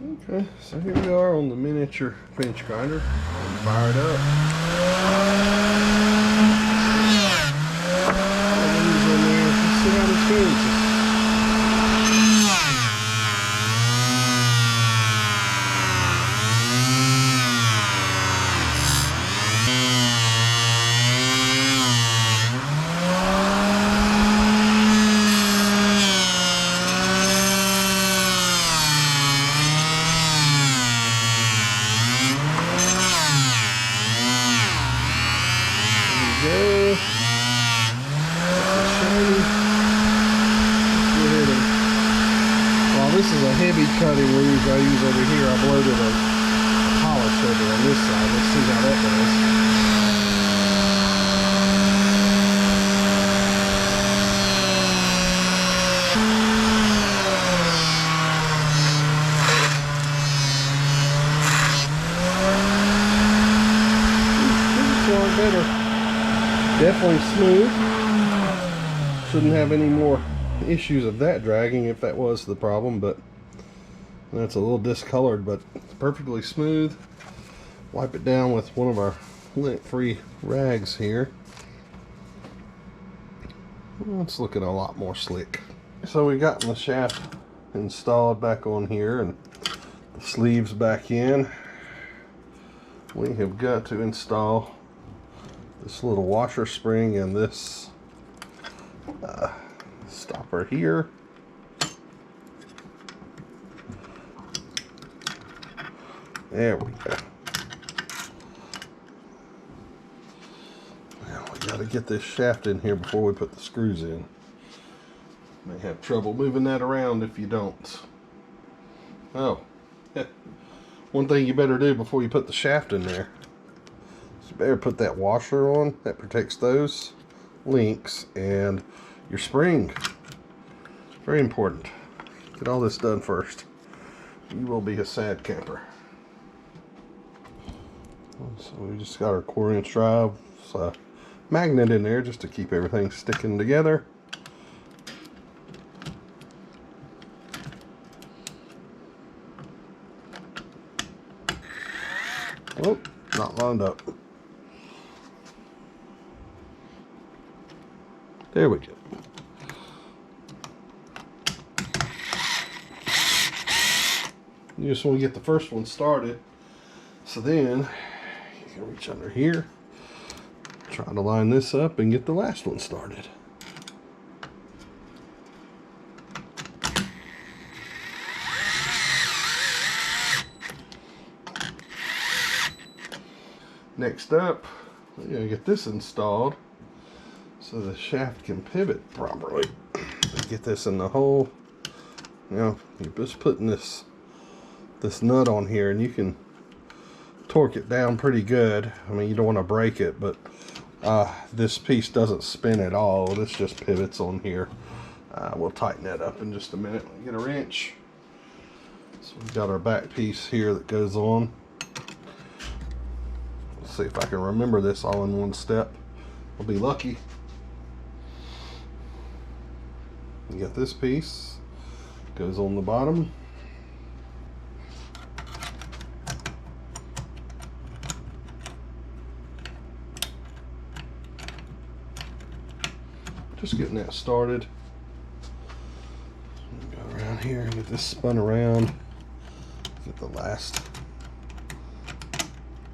Okay, so here we are on the miniature bench grinder. Fire it up. Let's see how this goes. Go. Shiny. While this is a heavy cutting rouge I use over here, I've loaded a polish over on this side. Let's see how that does. Better. Definitely smooth. Shouldn't have any more issues of that dragging if that was the problem, but that's a little discolored, but it's perfectly smooth. Wipe it down with one of our lint-free rags here. It's looking a lot more slick. So we got the shaft installed back on here and the sleeves back in. We have got to install this little washer spring and this stopper here. There we go. Now we got to get this shaft in here before we put the screws in. May have trouble moving that around if you don't. Oh, one thing you better do before you put the shaft in there. You better put that washer on that protects those links and your spring. Very important. Get all this done first. You will be a sad camper. So we just got our 1/4" drive magnet in there just to keep everything sticking together. Oh, not lined up. There we go. You just want to get the first one started. So then you can reach under here, try to line this up and get the last one started. Next up, we're going to get this installed so the shaft can pivot properly. Get this in the hole. You know, you're just putting this nut on here and you can torque it down pretty good. I mean, you don't want to break it, but this piece doesn't spin at all. This just pivots on here. We'll tighten that up in just a minute. Get a wrench. So we've got our back piece here that goes on. Let's see if I can remember this all in one step. I'll be lucky. You got this piece, goes on the bottom. Just getting that started. Go around here and get this spun around. Get the last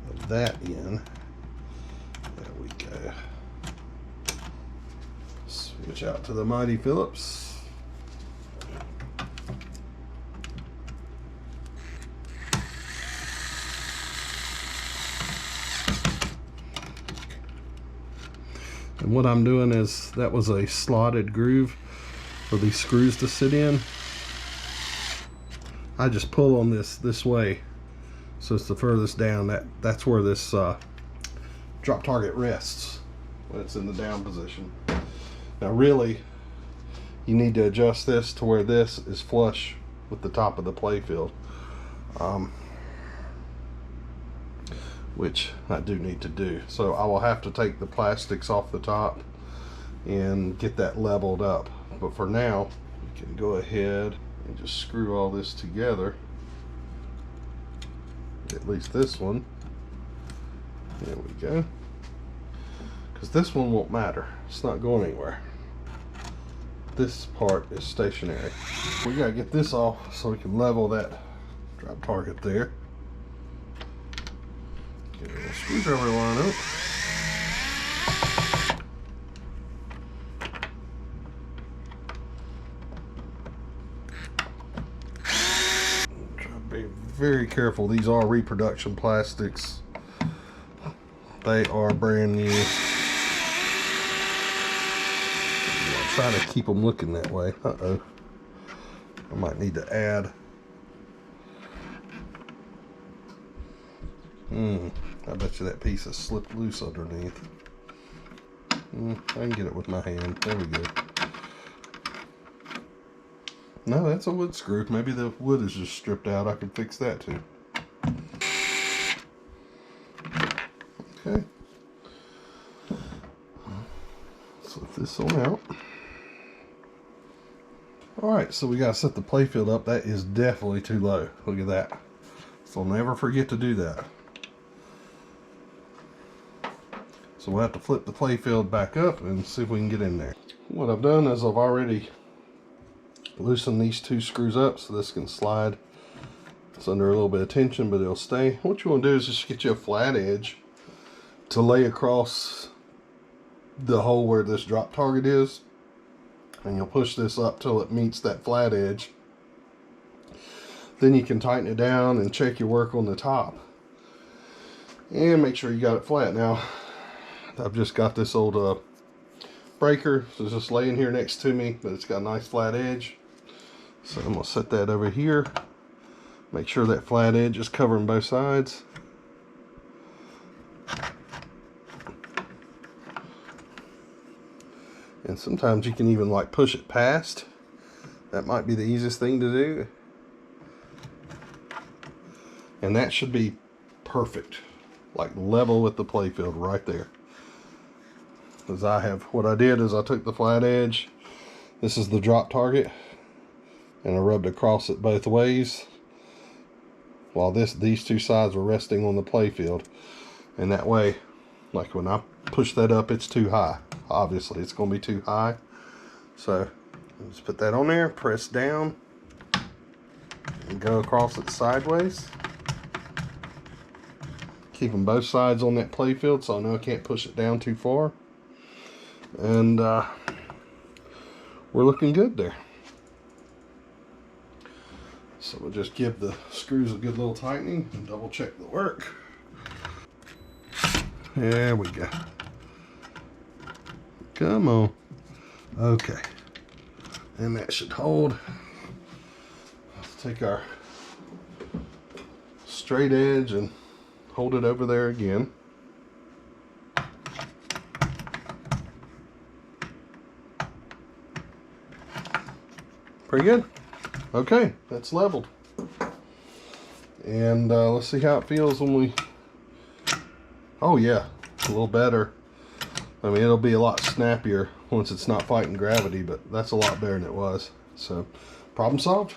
of that in. There we go. Switch out to the Mighty Phillips. And what I'm doing is, that was a slotted groove for these screws to sit in. I just pull on this way, so it's the furthest down. That's where this drop target rests when it's in the down position. Now really, you need to adjust this to where this is flush with the top of the playfield, which I do need to do. So I will have to take the plastics off the top and get that leveled up. But for now, we can go ahead and just screw all this together. at least this one. There we go. Because this one won't matter. It's not going anywhere. This part is stationary. We gotta get this off so we can level that drop target there. Get a little screwdriver line up. Try to be very careful. These are reproduction plastics. They are brand new. Try to keep them looking that way. Uh-oh. I might need to add. I bet you that piece has slipped loose underneath. I can get it with my hand. There we go. No, that's a wood screw. Maybe the wood is just stripped out. I can fix that too. Okay. Let's lift this one out. Alright, so we got to set the playfield up. That is definitely too low. Look at that. So never forget to do that. So we'll have to flip the playfield back up and see if we can get in there. What I've done is I've already loosened these two screws up so this can slide. It's under a little bit of tension, but it'll stay. What you want to do is just get you a flat edge to lay across the hole where this drop target is. And you'll push this up till it meets that flat edge. Then you can tighten it down and check your work on the top. And make sure you got it flat. Now, I've just got this old breaker. So it's just laying here next to me, but it's got a nice flat edge. So I'm going to set that over here. Make sure that flat edge is covering both sides. And sometimes you can even like push it past. That might be the easiest thing to do. And that should be perfect. Like level with the playfield right there. As what I did is I took the flat edge. This is the drop target. And I rubbed across it both ways. While these two sides were resting on the playfield. And that way, like when I push that up, it's too high. Obviously, it's going to be too high. So, just put that on there, press down, and go across it sideways. Keeping both sides on that playfield so I know I can't push it down too far. And we're looking good there. So we'll just give the screws a good little tightening and double check the work. There we go. Come on. Okay. And that should hold. Let's take our straight edge and hold it over there again. Pretty good. Okay, that's leveled. And let's see how it feels when we... Oh yeah, it's a little better. I mean, it'll be a lot snappier once it's not fighting gravity, but that's a lot better than it was. So, problem solved.